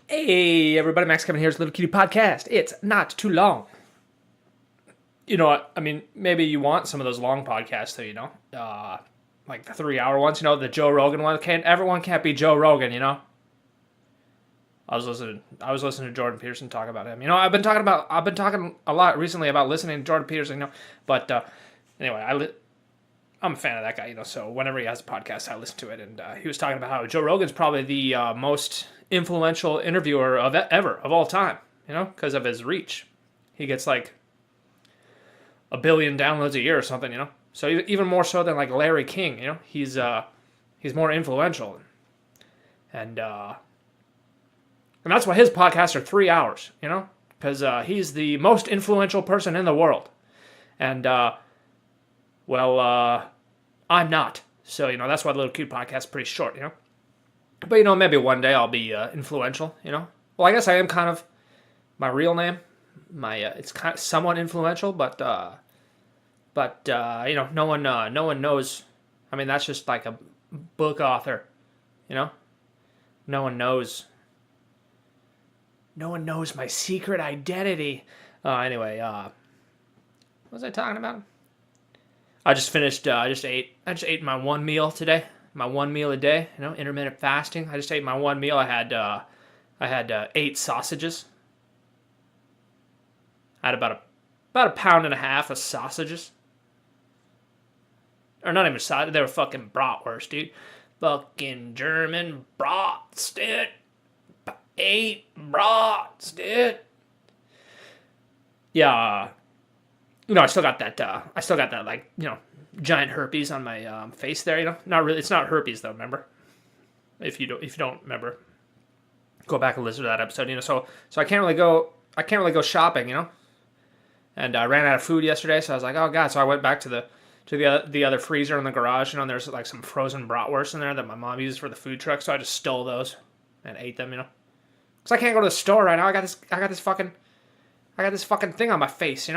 Hey everybody, Max Kevin here's Little Cutie Podcast. It's not too long. You know what? I mean, maybe you want some of those long podcasts though, like the 3 hour ones, the Joe Rogan one. Everyone can't be Joe Rogan. I was listening to Jordan Peterson talk about him. I've been talking a lot recently about listening to Jordan Peterson, but anyway, I'm a fan of that guy, so whenever he has a podcast, I listen to it. And he was talking about how Joe Rogan's probably the most influential interviewer of all time, because of his reach. He gets like 1 billion downloads a year or something, So even more so than like Larry King, he's more influential. And that's why his podcasts are 3 hours, because he's the most influential person in the world. And I'm not. So, that's why the Little Cute Podcast is pretty short, But, maybe one day I'll be influential, Well, I guess I am kind of my real name. It's kind of somewhat influential, but no one knows. I mean, that's just like a book author, No one knows. No one knows my secret identity. Anyway, what was I talking about? I just finished. I just ate my one meal today. My one meal a day. Intermittent fasting. I just ate my one meal. I had 8 sausages. I had about a pound and a half of sausages. Or not even sausage. They were fucking bratwurst, dude. Fucking German brats, dude. 8 brats, dude. Yeah. I still got that. Like, giant herpes on my face there. Not really. It's not herpes though. Remember, if you don't remember, go back and listen to that episode. So I can't really go. Shopping. And I ran out of food yesterday, so I was like, oh god. So I went back to the other freezer in the garage. And there's like some frozen bratwurst in there that my mom uses for the food truck. So I just stole those and ate them. Because I can't go to the store right now. I got this fucking thing on my face.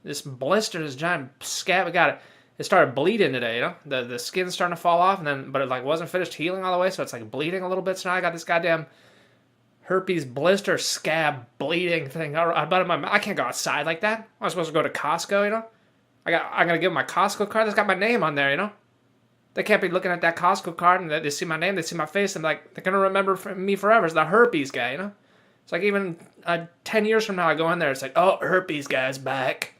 This blister, this giant scab. It started bleeding today, The skin's starting to fall off, but it like wasn't finished healing all the way, so it's like bleeding a little bit. So now I got this goddamn herpes blister scab bleeding thing. I can't go outside like that. I'm supposed to go to Costco, I'm gonna give my Costco card that's got my name on there, They can't be looking at that Costco card and they see my name, they see my face, and like they're gonna remember me forever as the herpes guy, It's like even 10 years from now, I go in there, it's like, oh, herpes guy's back.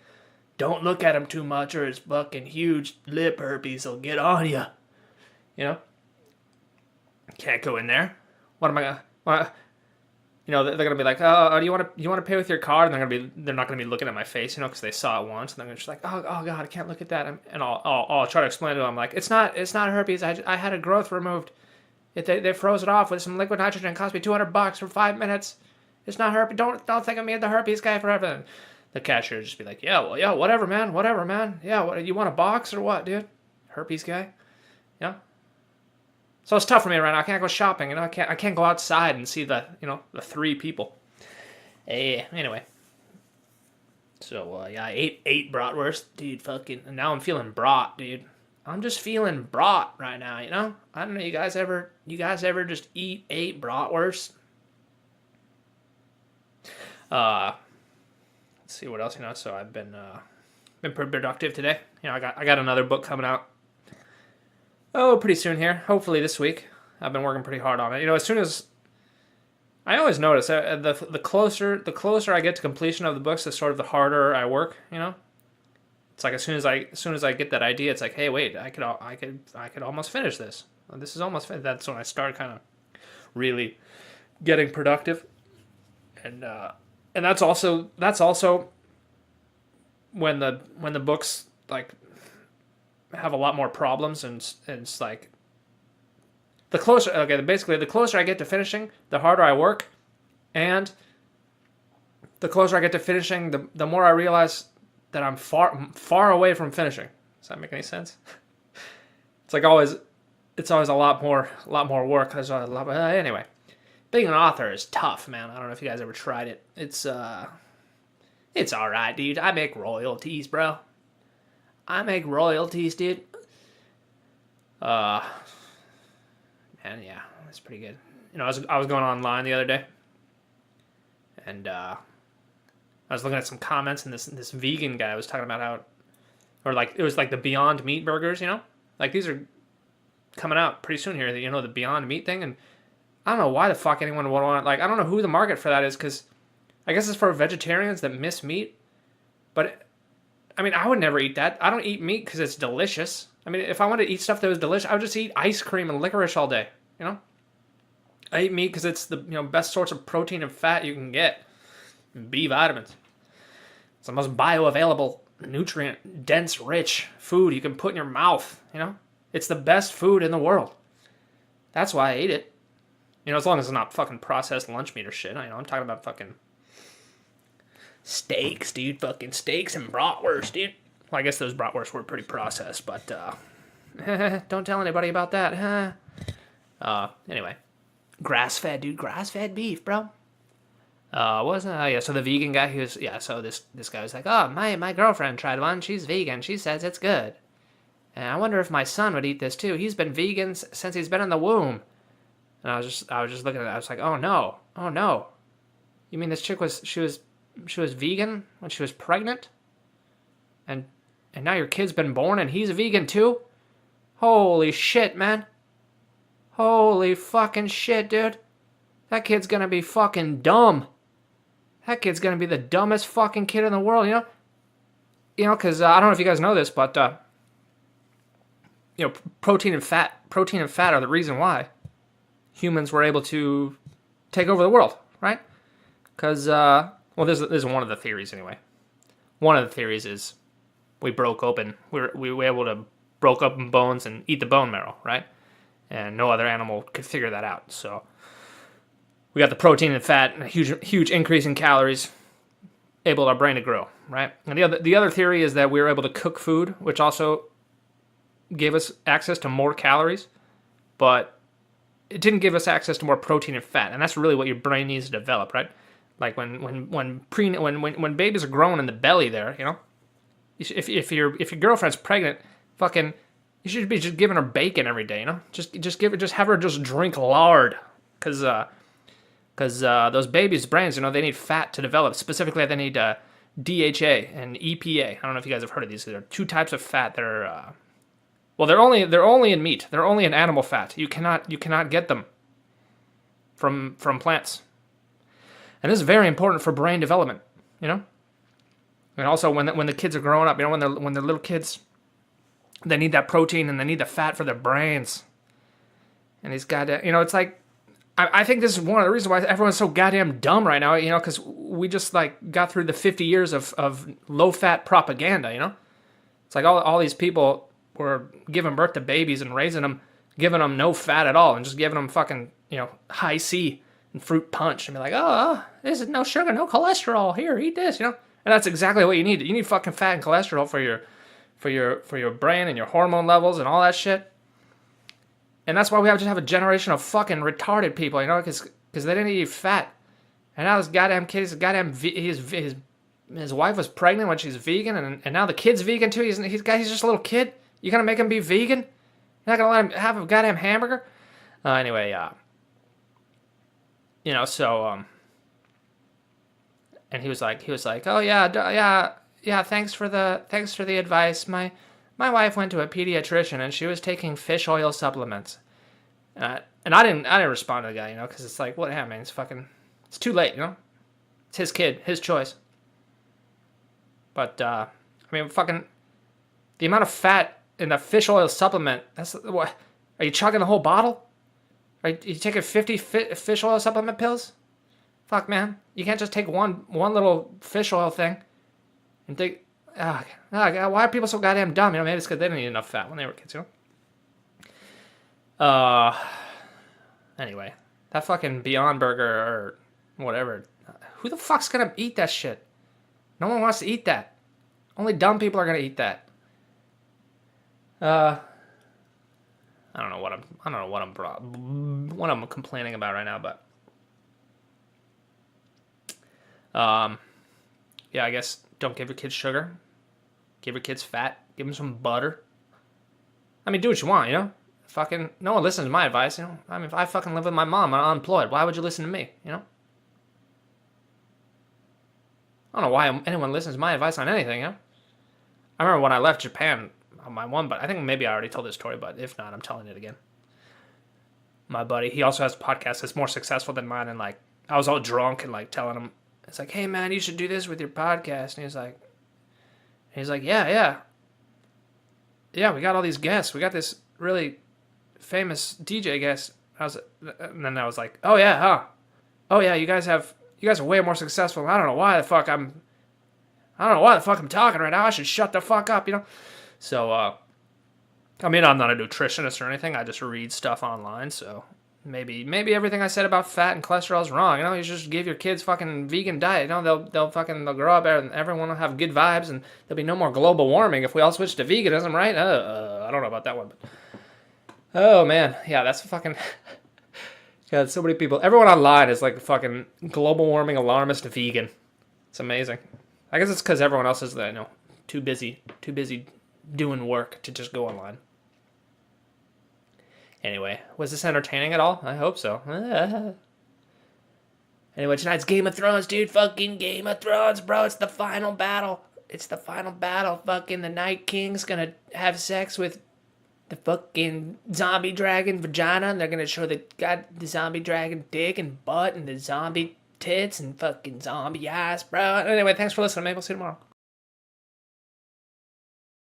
Don't look at him too much or his fucking huge lip herpes will get on you. Can't go in there. What am I gonna? They're gonna be like, oh, do you want to pay with your card? And they're not gonna be looking at my face, because they saw it once, and they're just like, oh god, I can't look at that. And I'll try to explain to them like, it's not herpes. I had a growth removed. They froze it off with some liquid nitrogen. It cost me $200 for 5 minutes. It's not herpes. Don't think of me as the herpes guy forever. The cashier would just be like, yeah, whatever, man. Yeah, what, you want a box or what, dude? Herpes guy? Yeah. So it's tough for me right now. I can't go shopping, I can't go outside and see the 3 people. Anyway. So, I ate 8 bratwurst, dude, and now I'm feeling brat, dude. I'm just feeling brat right now, I don't know, you guys ever just eat 8 bratwurst? Let's see what else, So I've been pretty productive today. I got another book coming out. Oh, pretty soon here. Hopefully this week. I've been working pretty hard on it. As soon as I always notice the closer I get to completion of the books, the sort of the harder I work. It's like as soon as I get that idea, it's like, hey, wait, I could almost finish this. This is almost finished. That's when I start kind of really getting productive, and that's also when the books like have a lot more problems, and it's like the closer I get to finishing, the harder I work, and the closer I get to finishing, the more I realize that I'm far away from finishing. Does that make any sense? It's always a lot more work. Anyway, being an author is tough, man. I don't know if you guys ever tried it. It's all right, dude. I make royalties, bro. Dude. And yeah, that's pretty good. I was going online the other day, And I was looking at some comments, and this vegan guy was talking about how, or like it was like the Beyond Meat burgers, you know, like these are coming out pretty soon here. You know, the Beyond Meat thing, and I don't know why the fuck anyone would want, like, I don't know who the market for that is, because I guess it's for vegetarians that miss meat. But I mean, I would never eat that. I don't eat meat because it's delicious. I mean, if I wanted to eat stuff that was delicious, I would just eat ice cream and licorice all day. You know, I eat meat because it's the best source of protein and fat you can get. B vitamins. It's the most bioavailable, nutrient dense, rich food you can put in your mouth. You know, it's the best food in the world. That's why I ate it. You know, as long as it's not fucking processed lunch meat or shit. I know, I'm talking about fucking steaks, dude. Fucking steaks and bratwurst, dude. Well, I guess those bratwursts were pretty processed, but don't tell anybody about that. Anyway, grass-fed, dude. Grass-fed beef, bro. Yeah, so the vegan guy, so this guy was like, oh, my girlfriend tried one. She's vegan. She says it's good. And I wonder if my son would eat this too. He's been vegan since he's been in the womb. And I was just looking at it. I was like, oh no. You mean this chick was vegan when she was pregnant? And now your kid's been born and he's a vegan too? Holy shit, man. Holy fucking shit, dude. That kid's gonna be fucking dumb. That kid's gonna be the dumbest fucking kid in the world, you know? You know, because I don't know if you guys know this, but protein and fat are the reason why humans were able to take over the world, right? Because, this is one of the theories anyway. One of the theories is we broke open, we were able to broke open bones and eat the bone marrow, right? And no other animal could figure that out. So we got the protein and fat and a huge increase in calories, able our brain to grow, right? And the other theory is that we were able to cook food, which also gave us access to more calories, but it didn't give us access to more protein and fat, and that's really what your brain needs to develop, right? Like when babies are growing in the belly, there, you know, if your girlfriend's pregnant, fucking, you should be just giving her bacon every day, you know, just have her just drink lard, because those babies' brains, you know, they need fat to develop. Specifically, they need DHA and EPA. I don't know if you guys have heard of these. There are two types of fat that are they're only in meat. They're only in animal fat. You cannot get them from plants. And this is very important for brain development, you know? And also when the kids are growing up, you know, when they're little kids, they need that protein and they need the fat for their brains. And these goddamn, you know, it's like, I think this is one of the reasons why everyone's so goddamn dumb right now, you know, because we just like got through the 50 years of low-fat propaganda, you know? It's like all these people were giving birth to babies and raising them, giving them no fat at all, and just giving them fucking, you know, high C and fruit punch, and be like, oh, this is no sugar, no cholesterol. Here, eat this, you know. And that's exactly what you need. You need fucking fat and cholesterol for your brain and your hormone levels and all that shit. And that's why we have a generation of fucking retarded people, you know, because they didn't eat fat. And now this goddamn kid his wife was pregnant when she's vegan, and now the kid's vegan too. He's just a little kid. You gonna make him be vegan? You're not gonna let him have a goddamn hamburger? Anyway, you know, so and he was like, oh yeah, thanks for the advice. My wife went to a pediatrician and she was taking fish oil supplements. And I didn't respond to the guy, you know, because it's like, what happened, man? It's too late, you know. It's his kid, his choice. But I mean, fucking, the amount of fat in the fish oil supplement, that's what. Are you chugging the whole bottle? Are you taking 50 fish oil supplement pills? Fuck, man. You can't just take one little fish oil thing and think, why are people so goddamn dumb? You know, maybe it's because they didn't eat enough fat when they were kids, you know? Anyway, that fucking Beyond Burger or whatever. Who the fuck's gonna eat that shit? No one wants to eat that. Only dumb people are gonna eat that. I don't know what I'm complaining about right now, but yeah, I guess don't give your kids sugar. Give your kids fat. Give them some butter. I mean, do what you want, you know? Fucking, no one listens to my advice, you know? I mean, if I fucking live with my mom, I'm unemployed. Why would you listen to me, you know? I don't know why anyone listens to my advice on anything, huh? I remember when I left Japan on my one, but I think maybe I already told this story, but if not, I'm telling it again. My buddy, he also has a podcast that's more successful than mine, and like I was all drunk and like telling him, it's like, hey man, you should do this with your podcast, and he's like, yeah, we got all these guests, we got this really famous DJ guest. And then I was like, oh yeah, huh? Oh yeah, you guys are way more successful. I don't know why the fuck I'm talking right now. I should shut the fuck up, you know. So I mean, I'm not a nutritionist or anything. I just read stuff online, so maybe everything I said about fat and cholesterol is wrong. You know, you just give your kids fucking vegan diet. You know, they'll grow up and everyone will have good vibes, and there'll be no more global warming if we all switch to veganism, right? I don't know about that one, but oh man, yeah, that's fucking. God, so many people. Everyone online is like fucking global warming alarmist vegan. It's amazing. I guess it's because everyone else is, too busy doing work to just go online. Anyway, was this entertaining at all? I hope so. Anyway, tonight's Game of Thrones, dude. Fucking Game of Thrones, bro. It's the final battle. Fucking the Night King's gonna have sex with the fucking zombie dragon vagina, and they're gonna show the zombie dragon dick and butt and the zombie tits and fucking zombie eyes, bro. Anyway, thanks for listening. Maybe we'll see you tomorrow.